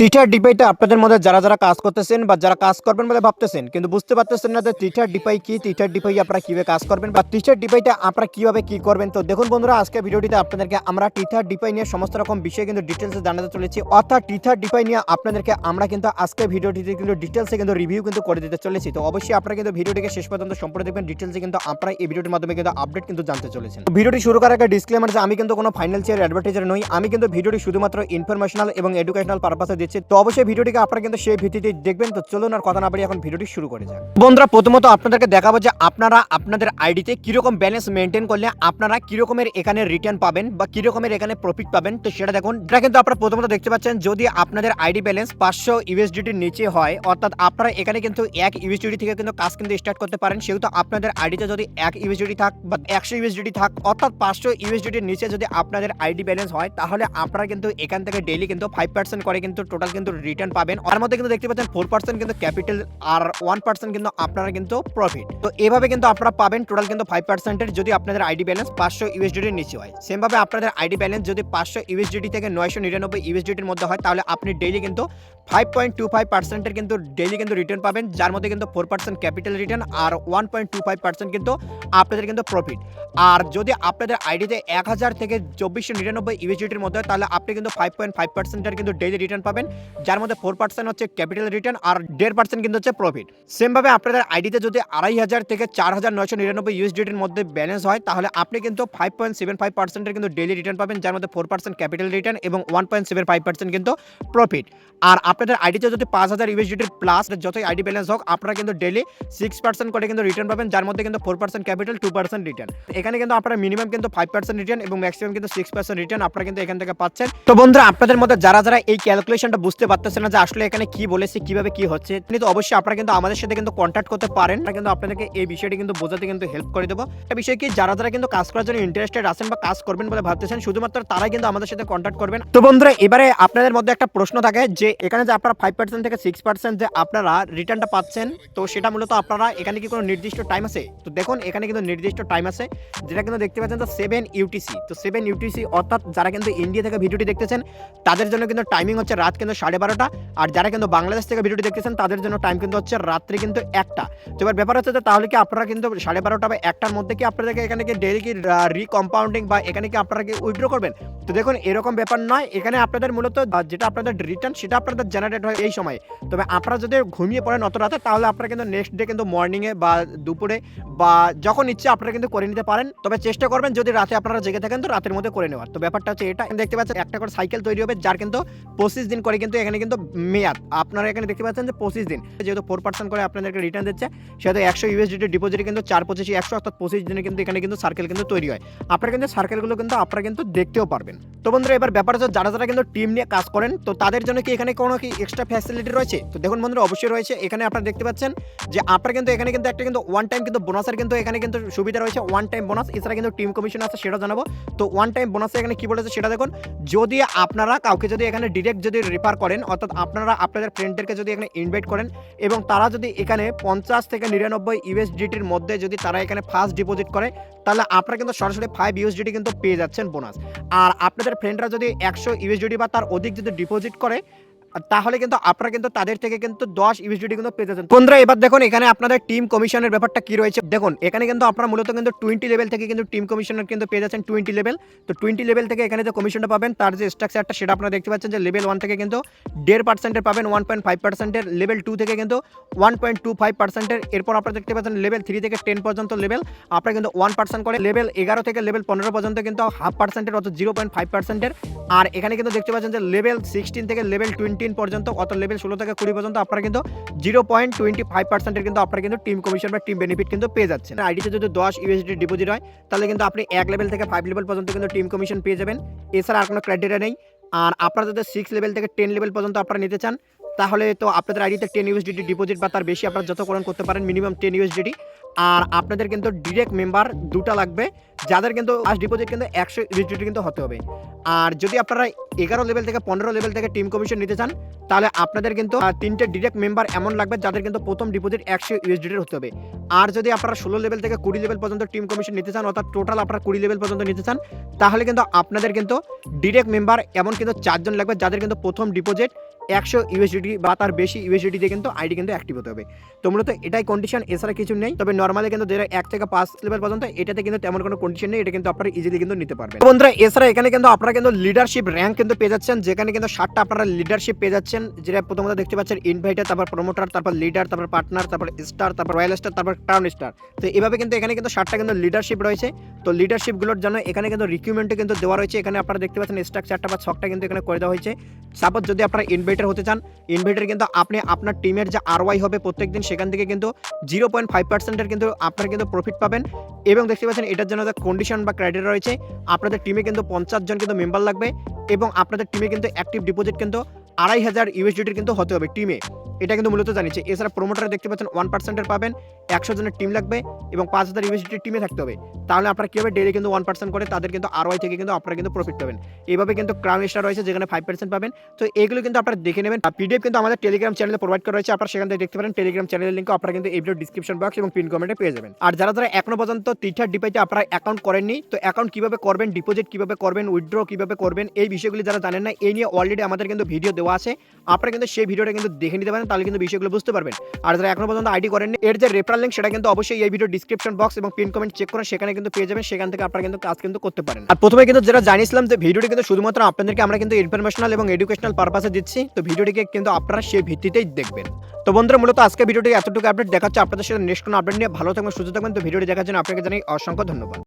Teacher ডিপাইতে আপনাদের মধ্যে যারা যারা কাজ করতেছেন বা যারা কাজ করবেন বলে ভাবতেছেন কিন্তু বুঝতে পারতেছেন না যে টিচার ডিপাই কি, টিচার ডিপাই আপনারা কিভাবে কাজ করবেন বা টিচার ডিপাইতে আপনারা কিভাবে কি করবেন। তো দেখুন বন্ধুরা, আজকে ভিডিওটিতে আপনাদেরকে আমরা টিচার ডিপাই নিয়ে সমস্ত রকম বিষয় কিন্তু ডিটেলসে জানাতে চলেছি। অর্থাৎ টিচার ডিপাই নিয়ে আপনাদেরকে আমরা কিন্তু আজকে ভিডিওটিতে কিন্তু ডিটেলসে কিন্তু রিভিউ কিন্তু করে দিতে চলেছি। তো অবশ্যই আপনারা কিন্তু ভিডিওটিকে শেষ পর্যন্ত সম্পূর্ণ দেখবেন, ডিটেলসে কিন্তু আপনারা এই ভিডিওটির মাধ্যমে কিন্তু আপডেট কিন্তু জানতে চলেছেন। ভিডিওটি শুরু করার আগে ডিসক্লেমার যে আমি কিন্তু কোনো ফাইন্যান্সিয়াল অ্যাডভার্টাইজার নই, আমি কিন্তু ভিডিওটি শুধুমাত্র ইনফরমেশনাল এবং এডুকেশনাল পারপাসে দিচ্ছি। তো অবশ্যই ভিডিওটিকে আপনারা কিন্তু সেই ভিত্তিতে দেখবেন। তো চলুন আর কথা না বাড়িয়ে এখন ভিডিওটি শুরু করে যাক। বন্ধুরা, প্রথমত আপনাদেরকে দেখাবো যে আপনারা আপনাদের আইডিতে কিরকম ব্যালেন্স মেনটেন করলে আপনারা কিরকমের এখানে রিটার্ন পাবেন বা কিরকমের এখানে প্রফিট পাবেন। তো সেটা দেখুন, এটা কিন্তু আপনারা প্রথমত দেখতে পাচ্ছেন, যদি আপনাদের আইডি ব্যালেন্স 500 ইউএসডিটির নিচে হয়, অর্থাৎ আপনারা এখানে কিন্তু 1 ইউএসডিটি থেকে কিন্তু কাজ কিন্তু স্টার্ট করতে পারেন। সেহেতু আপনাদের আইডিতে যদি 1 ইউএসডিটি থাক বা 100 ইউএসডিটি থাক, অর্থাৎ 500 ইউএসডিটির নিচে যদি আপনাদের আইডি ব্যালেন্স হয়, তাহলে আপনারা কিন্তু এখান থেকে ডেইলি কিন্তু 5% করে কিন্তু টোটাল কিন্তু রিটার্ন পাবেন। তার মধ্যে কিন্তু দেখতে পাচ্ছেন 4% কিন্তু ক্যাপিটাল আর 1% কিন্তু আপনারা কিন্তু প্রফিট। তো এভাবে কিন্তু আপনারা পাবেন টোটাল কিন্তু 5% এর, যদি আপনাদের আইডি ব্যালেন্স 500 ইউএসডিটির নিচে হয়। সেম ভাবে আপনাদের আইডি ব্যালেন্স যদি 500 ইউএসডিটি থেকে 999 ইউএসডিটির মধ্যে হয়, তাহলে আপনি ডেইলি কিন্তু 5.25% এর কিন্তু ডেইলি কিন্তু রিটার্ন পাবেন, যার মধ্যে কিন্তু 4% ক্যাপিটাল রিটার্ন আর 1.25% কিন্তু আপনাদের কিন্তু প্রফিট। আর যদি আপনাদের আইডিতে 1000 থেকে 2499 ইউএসডিটির মধ্যে হয়, তাহলে আপনি কিন্তু 5.5% এর কিন্তু ডেইলি রিটার্ন পাবেন, যার মধ্যে 4% হচ্ছে ক্যাপিটাল রিটার্ন আর 1.5% কিন্তু হচ্ছে প্রফিট। সেম ভাবে আপনাদের আইডিতে যদি 2500 থেকে 4999 ইউএসডিটির মধ্যে ব্যালেন্স হয়, তাহলে আপনি কিন্তু 5.75% এর কিন্তু ডেইলি রিটার্ন পাবেন, যার মধ্যে 4% ক্যাপিটাল রিটার্ন এবং 1.75% কিন্তু প্রফিট। আর আপনাদের আইডিতে যদি 5000 ইউএসডিটির প্লাস যতই আইডি ব্যালেন্স হোক, আপনারা কিন্তু ডেইলি 6% করে কিন্তু রিটার্ন পাবেন, যার মধ্যে কিন্তু 4% ক্যাপিটাল 2% রিটার্ন। এখানে কিন্তু আপনারা মিনিমাম কিন্তু 5% রিটার্ন এবং ম্যাক্সিমাম কিন্তু 6% রিটার্ন আপনারা কিন্তু এখান থেকে পাচ্ছেন। তো বন্ধুরা, আপনাদের মধ্যে যারা যারা এই ক্যালকুলেশনটা বুঝতে পারতেছেন না যে আসলে এখানে কি বলেছে, কিভাবে কি হচ্ছে, কিন্তু অবশ্যই আপনারা কিন্তু আমাদের সাথে কিন্তু কন্ট্যাক্ট করতে পারেন। আমরা কিন্তু আপনাদেরকে এই বিষয়টি কিন্তু বোঝাতে কিন্তু হেল্প করে দেবো। একটা বিষয় কি, যারা যারা কিন্তু কাজ করার জন্য ইন্টারেস্টেড আছেন বা কাজ করবেন বলে ভাবতেছেন, শুধুমাত্র তারাই কিন্তু আমাদের সাথে কন্ট্যাক্ট করবেন। তো বন্ধুরা, এবারে আপনাদের মধ্যে একটা প্রশ্ন থাকে যে এখানে যে আপনারা 5% থেকে 6% যে আপনারা রিটার্নটা পাচ্ছেন, তো সেটা মূলত আপনারা এখানে কি কোনো নির্দিষ্ট টাইম আছে? তো দেখুন, এখানে কিন্তু নির্দিষ্ট টাইম আছে, যেটা কিন্তু দেখতে পাচ্ছেন তো 7 ইউটিসি। তো 7 ইউটিসি অর্থাৎ যারা কিন্তু ইন্ডিয়া থেকে ভিডিওটি দেখতেছেন তাদের জন্য কিন্তু টাইমিং হচ্ছে রাত কিন্তু 12:30, আর যারা কিন্তু বাংলাদেশ থেকে ভিডিওটি দেখতেছেন তাদের জন্য টাইম কিন্তু হচ্ছে রাত্রি কিন্তু 1টা। তো এবার ব্যাপার হচ্ছে যে তাহলে কি আপনারা কিন্তু 12:30 বা 1টার মধ্যে কি আপনাদেরকে এখানে কি ডেইলি কি রিকম্পাউন্ডিং বা এখানে কি আপনারা কি উইথড্র করবেন? তো দেখুন, এরকম ব্যাপার নয়। এখানে আপনাদের মূলত যেটা আপনাদের রিটার্ন সেটা আপনাদের জেনারেট হয় এই সময়। তবে আপনারা যদি ঘুমিয়ে পড়েন অত রাতে, তাহলে আপনারা কিন্তু নেক্সট ডে কিন্তু মর্নিংয়ে বা দুপুরে বা যখন ইচ্ছে আপনারা কিন্তু করে নিতে পারেন। তবে চেষ্টা করবেন যদি রাতে আপনারা জেগে থাকেন তো রাতের মধ্যে করে নেওয়ার। তো ব্যাপারটা হচ্ছে এটা, দেখতে পাচ্ছেন একটা করে সাইকেল তৈরি হবে, যার কিন্তু 25 দিন করে কিন্তু এখানে কিন্তু মেয়াদ। আপনারা এখানে দেখতে পাচ্ছেন যে 25 দিন, যেহেতু 4% করে আপনাদেরকে রিটার্ন দিচ্ছে, সেহেতু 100 ইউএসডিটি ডিপোজিট কিন্তু 4 25 100, অর্থাৎ 25 দিনে কিন্তু এখানে কিন্তু সার্কেল কিন্তু তৈরি হয়। আপনারা কিন্তু সার্কেলগুলো কিন্তু আপনারা কিন্তু দেখতেও পারবেন। তো বন্ধুরা, এবার ব্যাপার হচ্ছে যারা যারা কিন্তু টিম নিয়ে কাজ করেন, তো তাদের জন্য কি এখানে কোনো কি এক্সট্রা ফ্যাসিলিটি রয়েছে? তো দেখুন বন্ধুরা, অবশ্যই রয়েছে। এখানে আপনারা দেখতে পাচ্ছেন যে আপনারা কিন্তু এখানে কিন্তু একটা কিন্তু ওয়ান টাইম কিন্তু বোনাসের কিন্তু এখানে কিন্তু সুবিধা রয়েছে, ওয়ান টাইম বোনাস। এছাড়া কিন্তু টিম কমিশন আছে, সেটা জানাবো। তো ওয়ান টাইম বোনাসে এখানে কি বলেছে সেটা দেখুন, যদি আপনারা কাউকে যদি এখানে ডিরেক্ট যদি রেফার করেন, অর্থাৎ আপনারা আপনাদের ফ্রেন্ডদেরকে যদি এখানে ইনভাইট করেন এবং তারা যদি এখানে 50 থেকে 99 ইউএসডিটির মধ্যে যদি তারা এখানে ফার্স্ট ডিপোজিট করে, তাহলে আপনারা কিন্তু সরাসরি 5 ইউএসডিটি কিন্তু পেয়ে যাচ্ছেন বোনাস। আর আপনাদের ফ্রেন্ডরা যদি 100 ইউএসডিটি বা তার অধিক যদি ডিপোজিট করে, তাহলে কিন্তু আপনারা কিন্তু তাদের থেকে কিন্তু 10 ইউএসডিটি কিন্তু পেয়ে যাচ্ছেন। বন্ধুরা, এবার দেখুন এখানে আপনাদের টিম কমিশনের ব্যাপারটা কি রয়েছে। দেখুন, এখানে কিন্তু আপনারা মূলত কিন্তু 20 লেভেল থেকে কিন্তু টিম কমিশনার কিন্তু পেয়ে যাচ্ছেন 20 লেভেল। তো 20 লেভেল থেকে এখানে যে কমিশনটা পাবেন, তার যে স্ট্রাকচারটা সেটা আপনারা দেখতে পাচ্ছেন যে লেভেল 1 থেকে কিন্তু 1.5% এর পাবেন, 1.5% এর, লেভেল 2 থেকে কিন্তু 1.25% এর, এরপর আপনারা দেখতে পাচ্ছেন লেভেল 3 থেকে 10 পর্যন্ত লেভেল আপনারা কিন্তু 1% করে, লেভেল 11 থেকে লেভেল 15 পর্যন্ত কিন্তু 0.5% এর, অর্থাৎ 0.5% এর। আর এখানে কিন্তু দেখতে পাচ্ছেন যে লেভেল 16 থেকে লেভেল 20 পর্যন্ত, অর্থাৎ লেভেল 16 থেকে 20 পর্যন্ত আপনারা কিন্তু 0.25% এর কিন্তু আপনারা কিন্তু টিম কমিশন বা টিম বেনিফিট কিন্তু পেয়ে যাচ্ছেন। আইডিতে যদি 10 ইউএসডি ডিপোজিট হয়, তাহলে কিন্তু আপনি 1 লেভেল থেকে 5 লেভেল পর্যন্ত কিন্তু টিম কমিশন পেয়ে যাবেন। এছাড়া আর কোনো ক্রাইটেরিয়া নেই। আর আপনারা যদি 6 লেভেল থেকে 10 লেভেল পর্যন্ত আপনারা নিতে চান, তাহলে তো আপনাদের আইডিতে 10 ইউএসডিটি ডিপোজিট বা তার বেশি আপনারা যতক্ষণ করতে পারেন, মিনিমাম 10 ইউএসডিটি। আর আপনাদের কিন্তু ডিরেক্ট মেম্বার 2টা লাগবে, যাদের কিন্তু ফার্স্ট ডিপোজিট কিন্তু 100 ইউএসডিটি কিন্তু হতে হবে। আর যদি আপনারা 11 লেভেল থেকে 15 লেভেল থেকে টিম কমিশন নিতে চান, তাহলে আপনাদের কিন্তু 3টে ডিরেক্ট মেম্বার এমন লাগবে যাদের কিন্তু প্রথম ডিপোজিট 100 ইউএসডিটি হতে হবে। আর যদি আপনারা 16 লেভেল থেকে 20 লেভেল পর্যন্ত টিম কমিশন নিতে চান, অর্থাৎ টোটাল আপনারা 20 লেভেল পর্যন্ত নিতে চান, তাহলে কিন্তু আপনাদের কিন্তু ডিরেক্ট মেম্বার এমন কিন্তু 4 জন লাগবে যাদের কিন্তু প্রথম ডিপোজিট 100 ইউএসডিটি বা তার বেশি ইউএসডিটি দিয়ে কিন্তু আইডি কিন্তু অ্যাক্টিভ হতে হবে। তো মূলত এটাই কন্ডিশন, এছাড়া কিছু নেই। তবে নরমালি কিন্তু যেটা 1 থেকে 5 লেভেল পর্যন্ত এটাতে কিন্তু তেমন কোনো কন্ডিশন নেই, এটা কিন্তু আপনারা ইজিলি কিন্তু নিতে পারবেন। তো বন্ধুরা এছাড়া এখানে কিন্তু আপনারা কিন্তু লিডারশিপ র্যাঙ্ক কিন্তু পেয়ে যাচ্ছেন, যেখানে কিন্তু 7টা আপনারা লিডারশিপ পেয়ে যাচ্ছেন, যেটা প্রথমত দেখতে পাচ্ছেন ইনভাইটার, তারপর প্রমোটার, তারপর লিডার, তারপর পার্টনার, তারপর স্টার, তারপর রয়্যাল স্টার, তারপর ক্রাউন স্টার। তো এভাবে কিন্তু এখানে কিন্তু 7টা কিন্তু লিডারশিপ রয়েছে। তো লিডারশিপগুলোর জন্য এখানে কিন্তু রিক্রুটমেন্টও কিন্তু দেওয়া রয়েছে। এখানে আপনারা দেখতে পাচ্ছেন স্ট্রাকচারটা বা ছকটা কিন্তু এখানে করে দেওয়া হয়েছে। সাপোজ যদি আপনারা ইনভাইটার হতে চান, ইনভাইটার কিন্তু আপনি আপনার টিমের যে আরওয়াই হবে প্রত্যেকদিন, সেখান থেকে কিন্তু 0.5% এর কিন্তু আপনারা কিন্তু প্রফিট পাবেন। এবং দেখতে পাচ্ছেন এটার জন্য যে কন্ডিশন বা ক্রাইটেরিয়া রয়েছে, আপনাদের টিমে কিন্তু 50 জন কিন্তু মেম্বার লাগবে এবং আপনাদের টিমে কিন্তু অ্যাক্টিভ ডিপোজিট কিন্তু 2500 ইউএসডিটির কিন্তু হতে হবে টিমে। এটা কিন্তু মূলত জানিয়েছে। এছাড়া প্রমোটারে দেখতে পাচ্ছেন 1% এর পাবেন, 100 জনের টিম লাগবে এবং 5000 ইউএসডিটির টিমে থাকতে হবে। তাহলে আপনারা কীভাবে ডেইলি কিন্তু 1% করে তাদের কিন্তু আরওয়াই থেকে কিন্তু আপনারা কিন্তু প্রফিট পাবেন। এইভাবে কিন্তু ক্রাউন স্টার রয়েছে যেখানে 5% পাবেন। তো এগুলো কিন্তু আপনারা দেখে নেবেন। পিডিএফ কিন্তু আমাদের টেলিগ্রাম চ্যানেলে প্রোভাইড করা রয়েছে, আপনারা সেখান থেকে দেখতে পারেন। টেলিগ্রাম চ্যানেলের লিঙ্ক আপনারা কিন্তু এই ভিডিও ডিসক্রিপশন বক্স এবং পিন কমেন্টে পেয়ে যাবেন। আর যারা যারা এখনো পর্যন্ত টিচার ডিপাইতে আপনারা অ্যাকাউন্ট করেননি, তো অ্যাকাউন্ট কিভাবে করবেন, ডিপোজিট কিভাবে করবেন, উইথড্র কিভাবে করবেন, এই বিষয়গুলি যারা জানেন না, এই নিয়ে অলরেডি আমাদের কিন্তু ভিডিও দেওয়া আছে। আপনারা কিন্তু সেই ভিডিওটা কিন্তু দেখে নিতে পারেন, তাহলে কিন্তু বিষয়গুলো বুঝতে পারবেন। আর যারা এখনো পর্যন্ত আইডি করেননি, এর যে রেফারেল লিঙ্ক সেটা কিন্তু অবশ্যই এই ভিডিও ডিসক্রিপশন বক্স এবং পিন কমেন্ট চেক করে সেখানে কিন্তু পেয়ে যাবেন। সেখান থেকে আপনারা কিন্তু কাজ কিন্তু করতে পারেন। আর প্রথমে কিন্তু যেটা জানিয়েছিলাম যে ভিডিওটি কিন্তু শুধুমাত্র আপনাদেরকে আমরা কিন্তু ইনফরমেশনাল এবং এডুকেশনাল পারপাসে দিচ্ছি, তো ভিডিওটিকে কিন্তু আপনারা সেই ভিত্তিতেই দেখবেন। তো বন্ধুরা মূলত আজকে ভিডিওটি এতটুকু আপডেট দেখাচ্ছে, আপনাদের সাথে নেক্সট কোনো আপডেট নিয়ে ভালো থাকবেন, সুস্থ থাকবেন। তো ভিডিওটি দেখার জন্য আপনাকে জানাই অসংখ্য ধন্যবাদ।